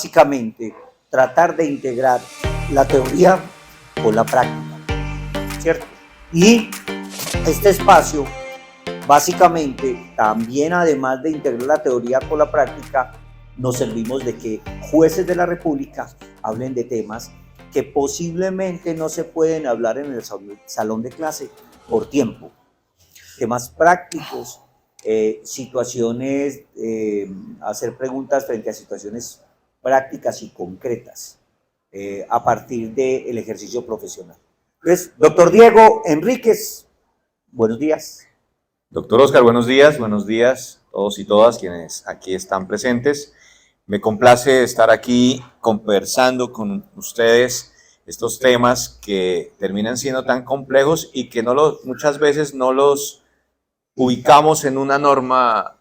básicamente tratar de integrar la teoría con la práctica, ¿cierto? Y este espacio, básicamente, también además de integrar la teoría con la práctica, nos servimos de que jueces de la República hablen de temas que posiblemente no se pueden hablar en el salón de clase por tiempo. Temas prácticos, situaciones, hacer preguntas frente a situaciones prácticas y concretas a partir del ejercicio profesional. Entonces, doctor Diego Enríquez, buenos días. Doctor Oscar, buenos días todos y todas quienes aquí están presentes. Me complace estar aquí conversando con ustedes estos temas que terminan siendo tan complejos y que muchas veces no los ubicamos en una norma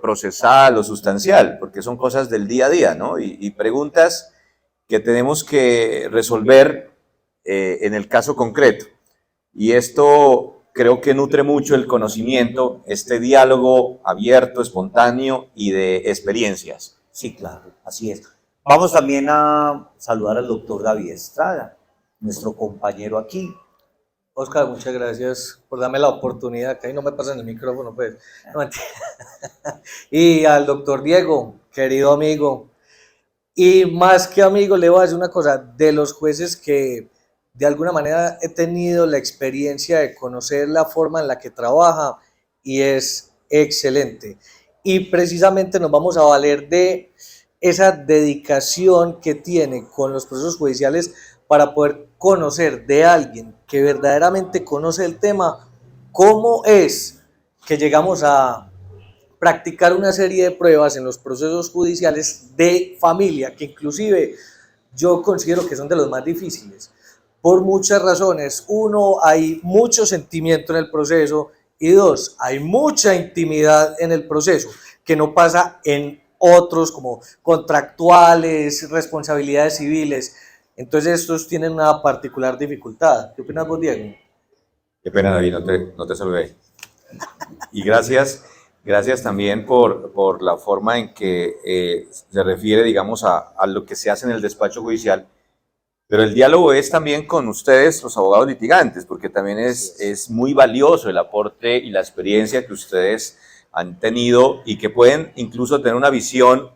procesal o sustancial, porque son cosas del día a día, ¿no? Y preguntas que tenemos que resolver en el caso concreto. Y esto creo que nutre mucho el conocimiento, este diálogo abierto, espontáneo y de experiencias. Sí, claro, así es. Vamos también a saludar al doctor David Estrada, nuestro compañero aquí. Oscar, muchas gracias por darme la oportunidad, que ahí no me pasan el micrófono, pues. No, y al doctor Diego, querido amigo, y más que amigo, le voy a decir una cosa, de los jueces que de alguna manera he tenido la experiencia de conocer la forma en la que trabaja y es excelente. Y precisamente nos vamos a valer de esa dedicación que tiene con los procesos judiciales para poder conocer de alguien que verdaderamente conoce el tema, cómo es que llegamos a practicar una serie de pruebas en los procesos judiciales de familia, que inclusive yo considero que son de los más difíciles, por muchas razones. Uno, hay mucho sentimiento en el proceso, y dos, hay mucha intimidad en el proceso, que no pasa en otros como contractuales, responsabilidades civiles. Entonces estos tienen una particular dificultad. ¿Qué opinas vos, Diego? Qué pena, David, no te saludé. Y gracias también por la forma en que se refiere, digamos, a lo que se hace en el despacho judicial. Pero el diálogo es también con ustedes, los abogados litigantes, porque también es muy valioso el aporte y la experiencia que ustedes han tenido y que pueden incluso tener una visión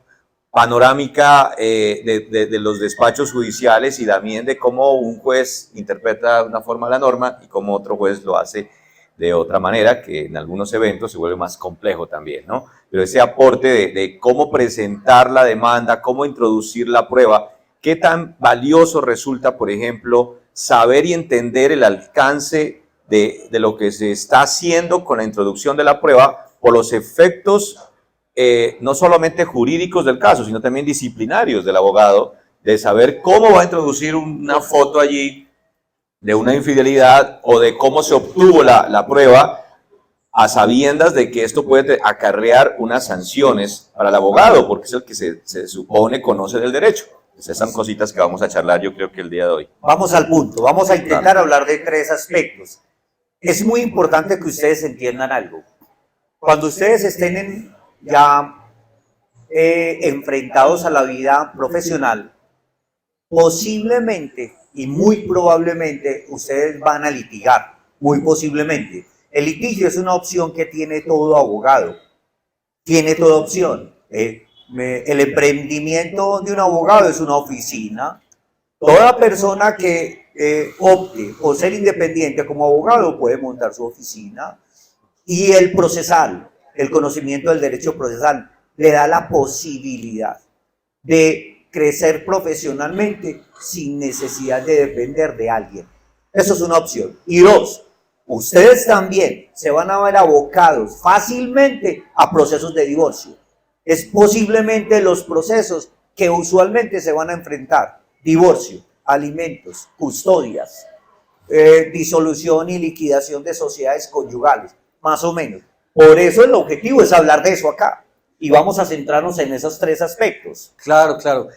panorámica de los despachos judiciales y también de cómo un juez interpreta de una forma la norma y cómo otro juez lo hace de otra manera, que en algunos eventos se vuelve más complejo también, ¿no? Pero ese aporte de cómo presentar la demanda, cómo introducir la prueba, qué tan valioso resulta, por ejemplo, saber y entender el alcance de lo que se está haciendo con la introducción de la prueba por los efectos no solamente jurídicos del caso, sino también disciplinarios del abogado, de saber cómo va a introducir una foto allí de una infidelidad o de cómo se obtuvo la prueba, a sabiendas de que esto puede acarrear unas sanciones para el abogado, porque es el que se supone conoce del derecho. Esas son cositas que vamos a charlar, yo creo que el día de hoy. Vamos al punto, vamos a intentar hablar de tres aspectos. Es muy importante que ustedes entiendan algo. Cuando ustedes estén ya enfrentados a la vida profesional, posiblemente y muy probablemente ustedes van a litigar, muy posiblemente. El litigio es una opción que tiene todo abogado, tiene toda opción. El emprendimiento de un abogado es una oficina. Toda persona que opte por ser independiente como abogado puede montar su oficina. Y el procesal, el conocimiento del derecho procesal, le da la posibilidad de crecer profesionalmente sin necesidad de depender de alguien. Eso es una opción. Y dos, ustedes también se van a ver abocados fácilmente a procesos de divorcio. Es posiblemente los procesos que usualmente se van a enfrentar: divorcio, alimentos, custodias, disolución y liquidación de sociedades conyugales, más o menos. Por eso el objetivo es hablar de eso acá y vamos a centrarnos en esos tres aspectos. Claro, claro.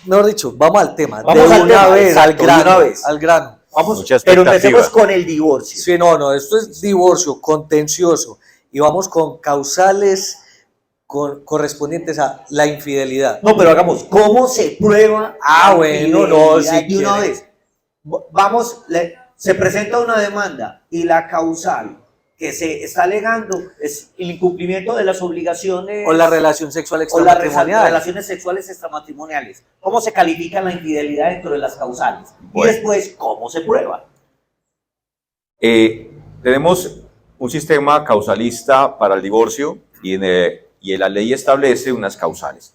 Mejor dicho, vamos al tema. Vamos de al una tema, vez, exacto, al grano, de una vez. al grano. Vamos, pero empecemos con el divorcio. Sí, no, esto es divorcio contencioso y vamos con causales correspondientes a la infidelidad. No, pero hagamos, ¿cómo se prueba? la Bueno, no, infidelidad si de una quiere. vez? Vamos, se presenta una demanda y la causal que se está alegando es el incumplimiento de las obligaciones O la relación sexual o las extramatrimonial. relaciones sexuales extramatrimoniales. ¿Cómo se califica la infidelidad dentro de las causales? Bueno. Y después, ¿cómo se prueba? Tenemos un sistema causalista para el divorcio y la ley establece unas causales.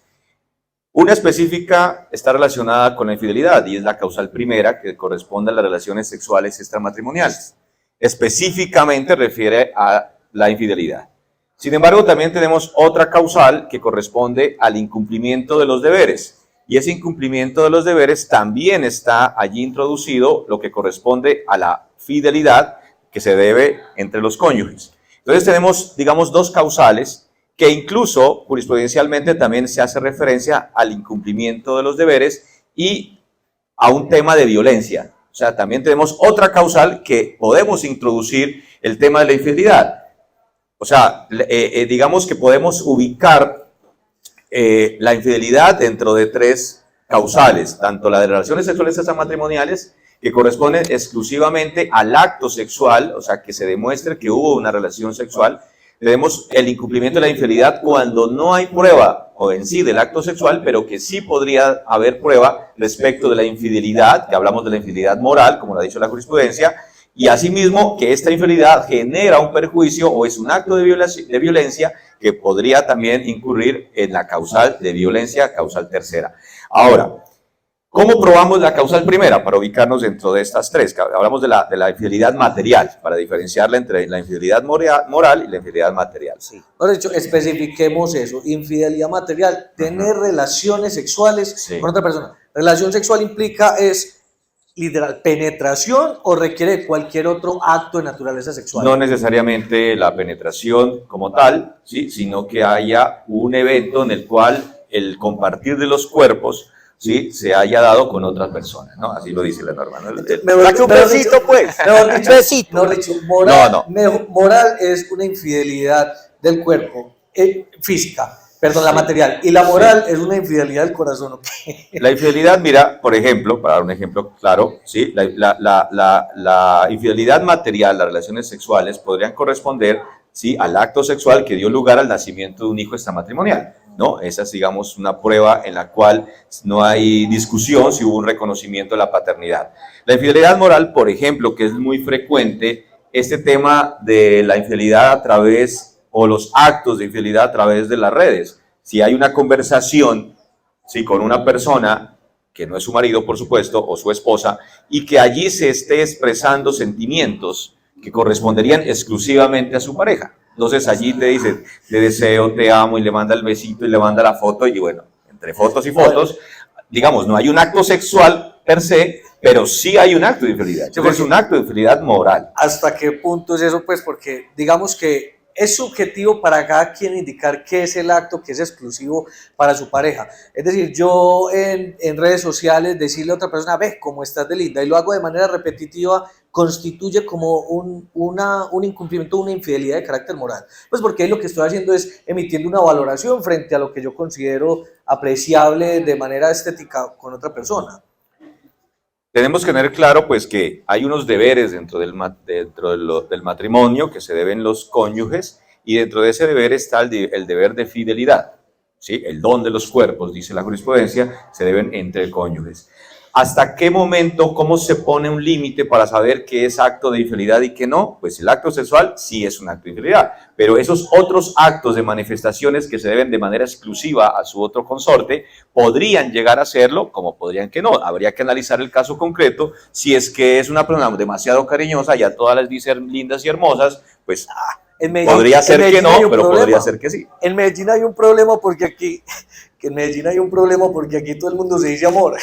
Una específica está relacionada con la infidelidad y es la causal primera que corresponde a las relaciones sexuales extramatrimoniales. Específicamente refiere a la infidelidad. Sin embargo, también tenemos otra causal que corresponde al incumplimiento de los deberes. Y ese incumplimiento de los deberes también está allí introducido lo que corresponde a la fidelidad que se debe entre los cónyuges. Entonces tenemos, digamos, dos causales que incluso jurisprudencialmente también se hace referencia al incumplimiento de los deberes y a un tema de violencia. O sea, también tenemos otra causal que podemos introducir el tema de la infidelidad. O sea, digamos que podemos ubicar la infidelidad dentro de tres causales, tanto la de relaciones sexuales extramatrimoniales, que corresponden exclusivamente al acto sexual, o sea, que se demuestre que hubo una relación sexual. Tenemos el incumplimiento de la infidelidad cuando no hay prueba o en sí del acto sexual, pero que sí podría haber prueba respecto de la infidelidad, que hablamos de la infidelidad moral, como lo ha dicho la jurisprudencia, y asimismo que esta infidelidad genera un perjuicio o es un acto de violencia que podría también incurrir en la causal de violencia, causal tercera. Ahora, ¿cómo probamos la causal primera? Para ubicarnos dentro de estas tres. Hablamos de la infidelidad material, para diferenciarla entre la infidelidad moral y la infidelidad material. Sí. Por hecho, especifiquemos eso. Infidelidad material, tener relaciones sexuales Sí. con otra persona. Relación sexual implica es literal penetración o requiere cualquier otro acto de naturaleza sexual. No necesariamente la penetración como tal, ¿sí? Sino que haya un evento en el cual el compartir de los cuerpos, ¿sí? Se haya dado con otras personas, ¿no? Así lo dice la norma, ¿no? Saque un besito, pues. Mejor dicho, Besito. mejor dicho, moral, No. moral es una infidelidad del cuerpo, física, perdón, la Sí. material. Y la moral es una infidelidad del corazón. ¿Ok? La infidelidad, mira, por ejemplo, para dar un ejemplo claro, ¿sí? La infidelidad material, las relaciones sexuales, podrían corresponder, ¿sí? Al acto sexual que dio lugar al nacimiento de un hijo extramatrimonial, ¿no? Esa es, digamos, una prueba en la cual no hay discusión si hubo un reconocimiento de la paternidad. La infidelidad moral, por ejemplo, que es muy frecuente, este tema de la infidelidad a través, o los actos de infidelidad a través de las redes. Si hay una conversación, ¿sí? Con una persona que no es su marido, por supuesto, o su esposa, y que allí se esté expresando sentimientos que corresponderían exclusivamente a su pareja. Entonces allí te dice, te deseo, te amo, y le manda el besito y le manda la foto, y bueno, entre fotos y fotos, digamos, no hay un acto sexual per se, pero sí hay un acto de infidelidad. Entonces es un acto de infidelidad moral. ¿Hasta qué punto es eso? Pues porque digamos que es subjetivo para cada quien indicar qué es el acto que es exclusivo para su pareja. Es decir, yo en redes sociales decirle a otra persona, ve cómo estás de linda, y lo hago de manera repetitiva, constituye como un incumplimiento, una infidelidad de carácter moral. Pues porque ahí lo que estoy haciendo es emitiendo una valoración frente a lo que yo considero apreciable de manera estética con otra persona. Tenemos que tener claro, pues, que hay unos deberes dentro del matrimonio que se deben los cónyuges, y dentro de ese deber está el deber de fidelidad, ¿sí? El don de los cuerpos, dice la jurisprudencia, se deben entre cónyuges. ¿Hasta qué momento, cómo se pone un límite para saber qué es acto de infidelidad y qué no? Pues el acto sexual sí es un acto de infidelidad, pero esos otros actos de manifestaciones que se deben de manera exclusiva a su otro consorte podrían llegar a serlo, como podrían que no. Habría que analizar el caso concreto. Si es que es una persona demasiado cariñosa y a todas les dice lindas y hermosas, pues podría ser que no, pero podría ser que sí. En Medellín hay un problema porque aquí, todo el mundo se dice amor.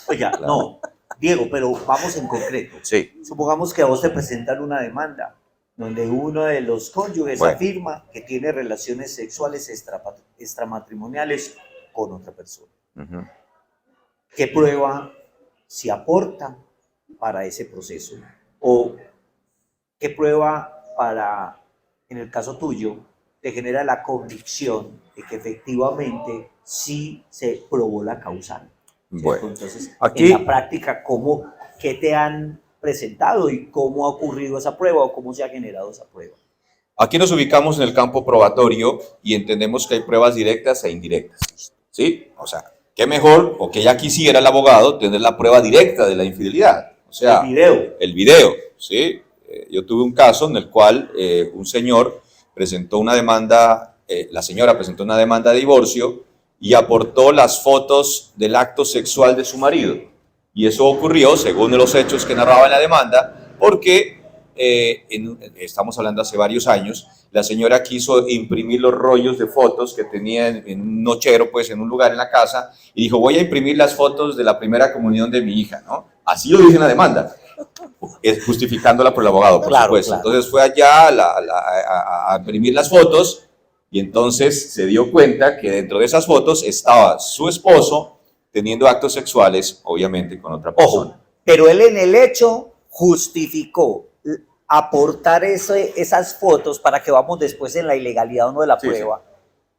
Oiga, no, Diego, pero vamos en concreto. Sí. Supongamos que a vos te presentan una demanda donde uno de los cónyuges Bueno. afirma que tiene relaciones sexuales extramatrimoniales con otra persona. Uh-huh. ¿Qué prueba se aporta para ese proceso? ¿O qué prueba para, en el caso tuyo, te genera la convicción de que efectivamente sí se probó la causal. ¿Cierto? Bueno, Entonces, aquí- en la práctica, ¿qué te han presentado y cómo ha ocurrido esa prueba o cómo se ha generado esa prueba? Aquí nos ubicamos en el campo probatorio y entendemos que hay pruebas directas e indirectas, ¿sí? O sea, qué mejor o que ya quisiera el abogado tener la prueba directa de la infidelidad. O sea, El video. ¿sí? Yo tuve un caso en el cual un señor presentó una demanda, la señora presentó una demanda de divorcio y aportó las fotos del acto sexual de su marido. Y eso ocurrió, según los hechos que narraba en la demanda, porque estamos hablando hace varios años, la señora quiso imprimir los rollos de fotos que tenía en un nochero, pues en un lugar en la casa, y dijo, voy a imprimir las fotos de la primera comunión de mi hija, ¿no? Así lo dice en la demanda, justificándola por el abogado, por Claro, supuesto. claro. Entonces fue allá a imprimir las fotos y entonces se dio cuenta que dentro de esas fotos estaba su esposo teniendo actos sexuales, obviamente, con otra persona. Ojo, pero él en el hecho justificó aportar esas fotos para que vamos después en la ilegalidad o no de la Sí, prueba.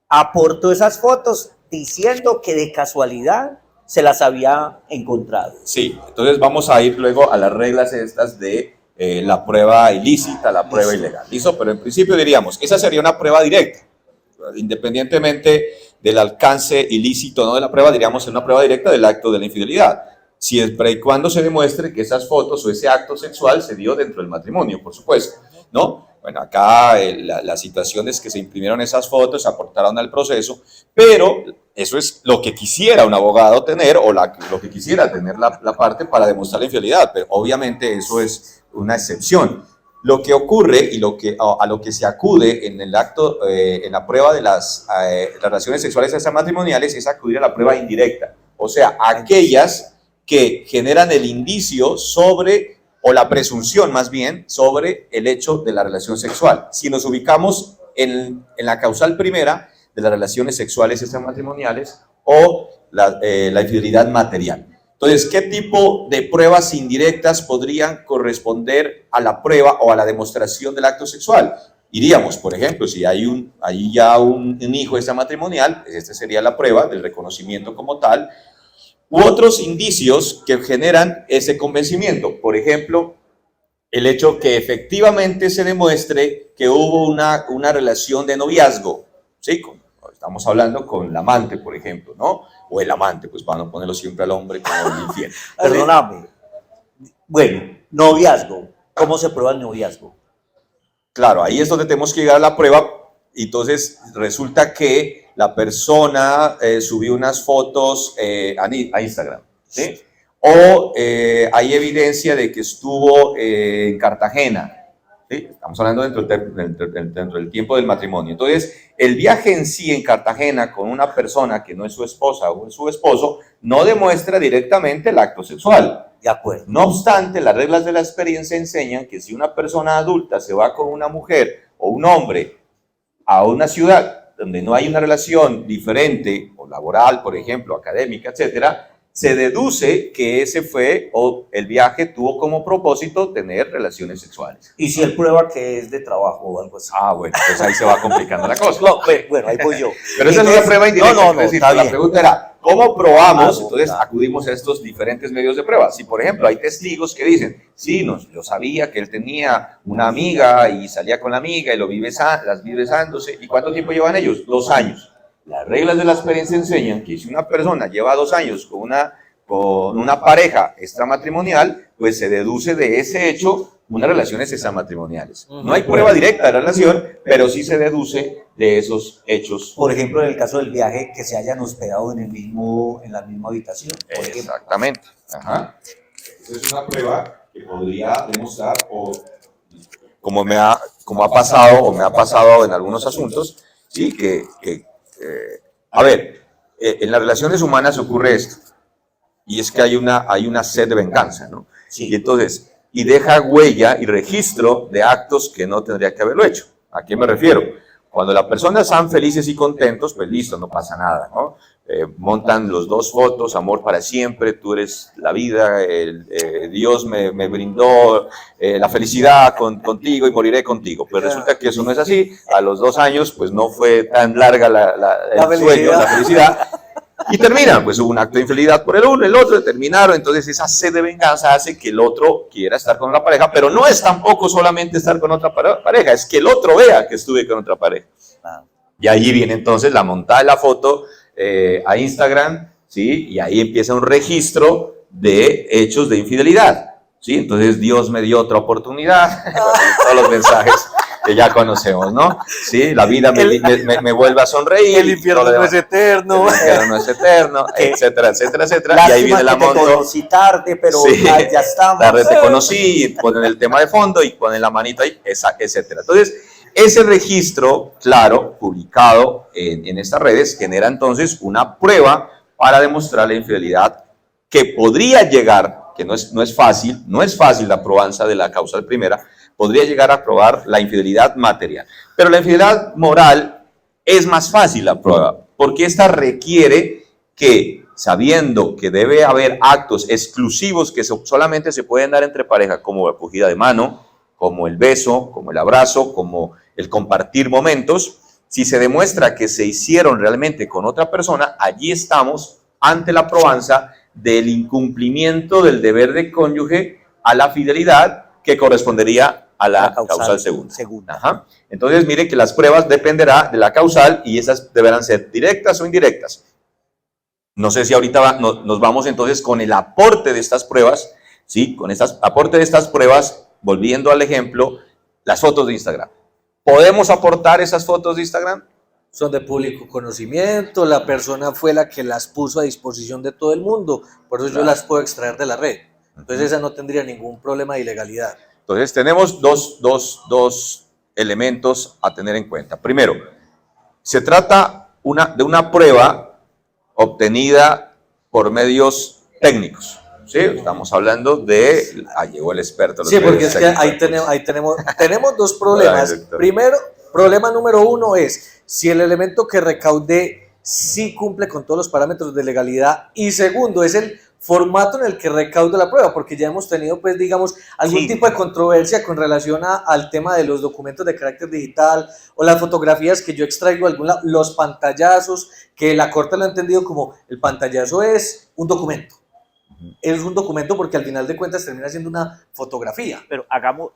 Aportó esas fotos diciendo que de casualidad se las había encontrado. Sí, entonces vamos a ir luego a las reglas estas de la prueba ilícita, la prueba Listo. ilegal. ¿Listo? Pero en principio diríamos, esa sería una prueba directa. Independientemente del alcance ilícito no de la prueba, diríamos es una prueba directa del acto de la infidelidad. Siempre y cuando se demuestre que esas fotos o ese acto sexual se dio dentro del matrimonio, por supuesto, ¿no? Bueno, acá la situación es que se imprimieron esas fotos, aportaron al proceso, pero eso es lo que quisiera un abogado tener o lo que quisiera tener la parte para demostrar la infidelidad, pero obviamente eso es una excepción. Lo que ocurre y a lo que se acude en el acto, en la prueba de las relaciones sexuales extramatrimoniales es acudir a la prueba indirecta, o sea, aquellas que generan el indicio sobre, o la presunción más bien, sobre el hecho de la relación sexual. Si nos ubicamos en la causal primera de las relaciones sexuales extramatrimoniales o la infidelidad material. Entonces, ¿qué tipo de pruebas indirectas podrían corresponder a la prueba o a la demostración del acto sexual? Iríamos, por ejemplo, si hay ya un hijo extramatrimonial, pues esta sería la prueba del reconocimiento como tal, u otros indicios que generan ese convencimiento. Por ejemplo, el hecho que efectivamente se demuestre que hubo una relación de noviazgo, ¿sí? Estamos hablando con la amante, por ejemplo, ¿no? O el amante, pues para no ponerlo siempre al hombre como el infiel. Perdóname. Bueno, noviazgo. ¿Cómo se prueba el noviazgo? Claro, ahí es donde tenemos que llegar a la prueba. Entonces resulta que la persona subió unas fotos a Instagram, ¿sí? O hay evidencia de que estuvo en Cartagena, ¿sí? Estamos hablando dentro del tiempo del matrimonio. Entonces, el viaje en sí en Cartagena con una persona que no es su esposa o es su esposo no demuestra directamente el acto sexual. De acuerdo. No obstante, las reglas de la experiencia enseñan que si una persona adulta se va con una mujer o un hombre a una ciudad donde no hay una relación diferente, o laboral, por ejemplo, académica, etcétera, se deduce que ese fue o el viaje tuvo como propósito tener relaciones sexuales. ¿Y si él prueba que es de trabajo o algo así? Ah, bueno, pues ahí se va complicando la cosa. No, bueno, ahí voy yo. Pero esa es una prueba indirecta. No, es decir, está la bien. pregunta era, ¿cómo probamos? Claro, Entonces claro. acudimos a estos diferentes medios de prueba. Si, por ejemplo, hay testigos que dicen, sí, yo sabía que él tenía una amiga y salía con la amiga y las vi besándose. ¿Y cuánto tiempo llevan ellos? 2 años. Las reglas de la experiencia enseñan que si una persona lleva 2 años con una pareja extramatrimonial, pues se deduce de ese hecho unas relaciones extramatrimoniales. No hay prueba directa de la relación, pero sí se deduce de esos hechos. Por ejemplo, en el caso del viaje, que se hayan hospedado en la misma habitación. Por ejemplo. Exactamente. Ajá. Esa es una prueba que podría demostrar, o como ha pasado o me ha pasado en algunos asuntos, sí, a ver, en las relaciones humanas ocurre esto, y es que hay una sed de venganza, ¿no? Sí. Y entonces, y deja huella y registro de actos que no tendría que haberlo hecho. ¿A qué me refiero? Cuando las personas están felices y contentos, pues listo, no pasa nada, ¿no? montan los dos fotos, amor para siempre, tú eres la vida, Dios me brindó la felicidad contigo y moriré contigo. Pues resulta que eso no es así. A los 2 años, pues no fue tan larga el sueño, la felicidad. Y terminan, pues hubo un acto de infidelidad por el uno, el otro, terminaron. Entonces esa sed de venganza hace que el otro quiera estar con otra pareja, pero no es tampoco solamente estar con otra pareja, es que el otro vea que estuve con otra pareja. Y allí viene entonces la montada de la foto a Instagram, ¿sí? Y ahí empieza un registro de hechos de infidelidad, ¿sí? Entonces Dios me dio otra oportunidad, todos los mensajes que ya conocemos, ¿no? Sí, la vida me vuelve a sonreír. El infierno no es eterno. El infierno no es eterno, etcétera, etcétera, etcétera. Y ahí viene la moto. Te conocí tarde, pero sí, ya estamos. Tarde te conocí, ponen el tema de fondo y ponen la manita ahí, etcétera. Entonces, ese registro, claro, publicado en estas redes, genera entonces una prueba para demostrar la infidelidad que podría llegar, que no es fácil la probanza de la causal primera, podría llegar a probar la infidelidad material. Pero la infidelidad moral es más fácil la prueba, porque esta requiere que, sabiendo que debe haber actos exclusivos que solamente se pueden dar entre pareja, como la cogida de mano, como el beso, como el abrazo, como el compartir momentos, si se demuestra que se hicieron realmente con otra persona, allí estamos ante la probanza del incumplimiento del deber de cónyuge a la fidelidad que correspondería a la causal segunda. Ajá. Entonces, mire que las pruebas dependerá de la causal y esas deberán ser directas o indirectas. No sé si ahorita nos vamos entonces con el aporte de estas pruebas, ¿sí? Con aporte de estas pruebas, volviendo al ejemplo, las fotos de Instagram. ¿Podemos aportar esas fotos de Instagram? Son de público conocimiento, la persona fue la que las puso a disposición de todo el mundo, por eso yo las puedo extraer de la red. Entonces esa no tendría ningún problema de ilegalidad. Entonces tenemos dos elementos a tener en cuenta. Primero, se trata de una prueba obtenida por medios técnicos. Sí, estamos hablando de... llegó el experto. Sí, porque es que ahí tenemos dos problemas. Primero, problema número uno es si el elemento que recaude sí cumple con todos los parámetros de legalidad. Y segundo, es el formato en el que recaude la prueba, porque ya hemos tenido, pues, digamos, algún tipo de controversia con relación al tema de los documentos de carácter digital o las fotografías que yo extraigo, los pantallazos, que la Corte lo ha entendido como el pantallazo es un documento. Es un documento porque al final de cuentas termina siendo una fotografía. Pero hagamos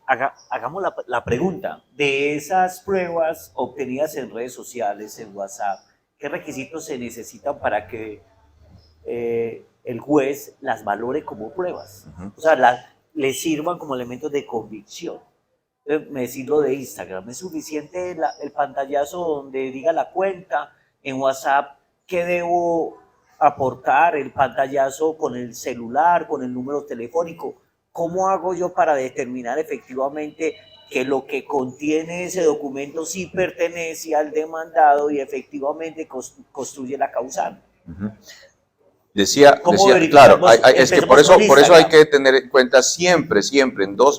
la pregunta. De esas pruebas obtenidas en redes sociales, en WhatsApp, ¿qué requisitos se necesitan para que el juez las valore como pruebas? O sea, le sirvan como elementos de convicción. Me decís lo de Instagram. ¿Es suficiente el pantallazo donde diga la cuenta? En WhatsApp, ¿qué debo aportar? El pantallazo con el celular, con el número telefónico. ¿Cómo hago yo para determinar efectivamente que lo que contiene ese documento sí pertenece al demandado y efectivamente construye la causal? Decía claro, es que por eso hay que tener en cuenta siempre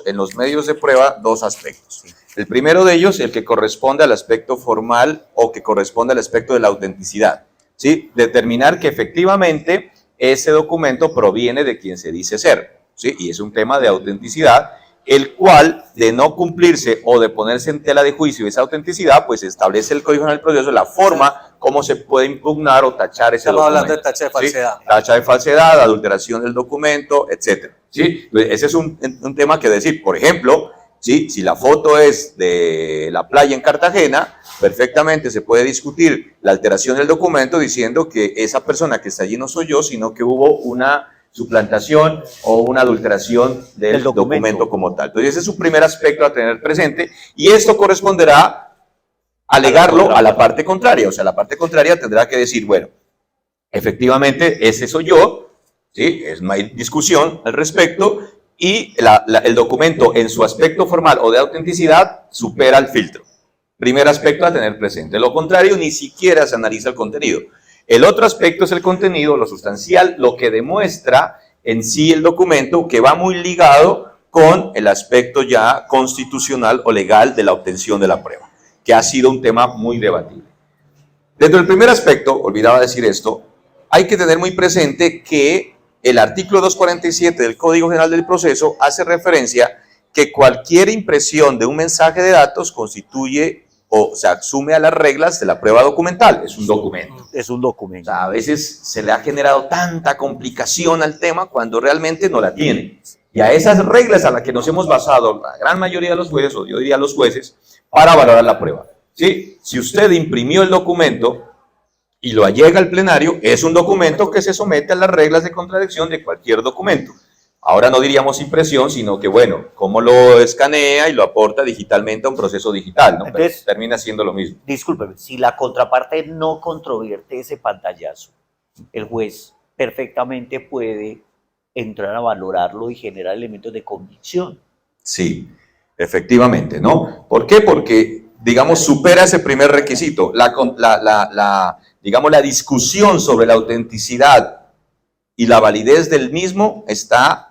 en los medios de prueba dos aspectos. El primero de ellos, el que corresponde al aspecto formal o que corresponde al aspecto de la autenticidad. ¿Sí? Determinar que efectivamente ese documento proviene de quien se dice ser, ¿sí? Y es un tema de autenticidad, el cual, de no cumplirse o de ponerse en tela de juicio esa autenticidad, pues establece el Código Penal del Proceso la forma como se puede impugnar o tachar ese documento. Estamos hablando de tacha de falsedad. ¿Sí? Tacha de falsedad, adulteración del documento, etc. ¿Sí? Ese es un tema que decir, por ejemplo, ¿sí? Si la foto es de la playa en Cartagena, perfectamente se puede discutir la alteración del documento diciendo que esa persona que está allí no soy yo, sino que hubo una suplantación o una adulteración del documento como tal. Entonces ese es un primer aspecto a tener presente y esto corresponderá a alegarlo a la parte contraria. O sea, la parte contraria tendrá que decir, bueno, efectivamente ese soy yo, ¿sí? No hay discusión al respecto y el documento en su aspecto formal o de autenticidad supera el filtro. Primer aspecto a tener presente. Lo contrario, ni siquiera se analiza el contenido. El otro aspecto es el contenido, lo sustancial, lo que demuestra en sí el documento, que va muy ligado con el aspecto ya constitucional o legal de la obtención de la prueba, que ha sido un tema muy debatible. Dentro del primer aspecto, olvidaba decir esto, hay que tener muy presente que el artículo 247 del Código General del Proceso hace referencia que cualquier impresión de un mensaje de datos constituye o se asume a las reglas de la prueba documental. Es un documento. Es un O documento. sea, a veces se le ha generado tanta complicación al tema cuando realmente no la tiene. Y a esas reglas a las que nos hemos basado la gran mayoría de los jueces, o yo diría los jueces, para valorar la prueba. ¿Sí? Si usted imprimió el documento y lo allega al plenario, es un documento que se somete a las reglas de contradicción de cualquier documento. Ahora no diríamos impresión, sino que, bueno, cómo lo escanea y lo aporta digitalmente a un proceso digital, ¿no? Pero Entonces, termina siendo lo mismo. discúlpeme, si la contraparte no controvierte ese pantallazo, el juez perfectamente puede entrar a valorarlo y generar elementos de convicción. Sí, efectivamente, ¿no? ¿Por qué? Porque, digamos, supera ese primer requisito. Digamos, la discusión sobre la autenticidad y la validez del mismo está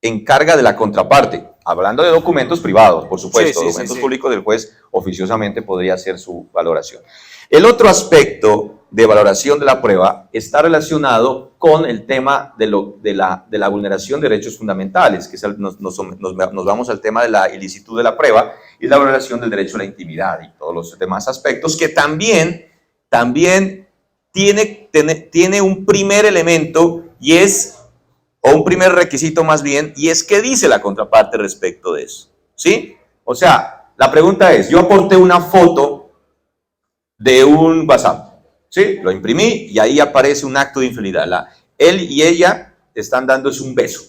en carga de la contraparte. Hablando de documentos privados, por supuesto, Sí, sí, documentos sí. públicos del juez oficiosamente podría hacer su valoración. El otro aspecto de valoración de la prueba está relacionado con el tema de la vulneración de derechos fundamentales, que es nos vamos al tema de la ilicitud de la prueba y la valoración del derecho a la intimidad y todos los demás aspectos que también tiene un primer elemento y es, o un primer requisito más bien, y es qué dice la contraparte respecto de eso, ¿sí? O sea, la pregunta es, yo aporté una foto de un WhatsApp, ¿sí? Lo imprimí y ahí aparece un acto de infidelidad. Él y ella están dándose un beso.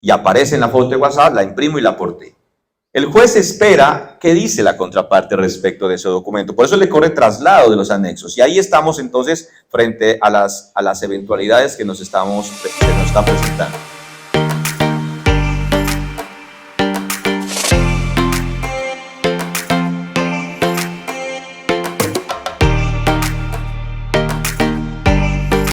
Y aparece en la foto de WhatsApp, la imprimo y la aporté. El juez espera qué dice la contraparte respecto de ese documento. Por eso le corre traslado de los anexos. Y ahí estamos entonces frente a las eventualidades que nos están presentando.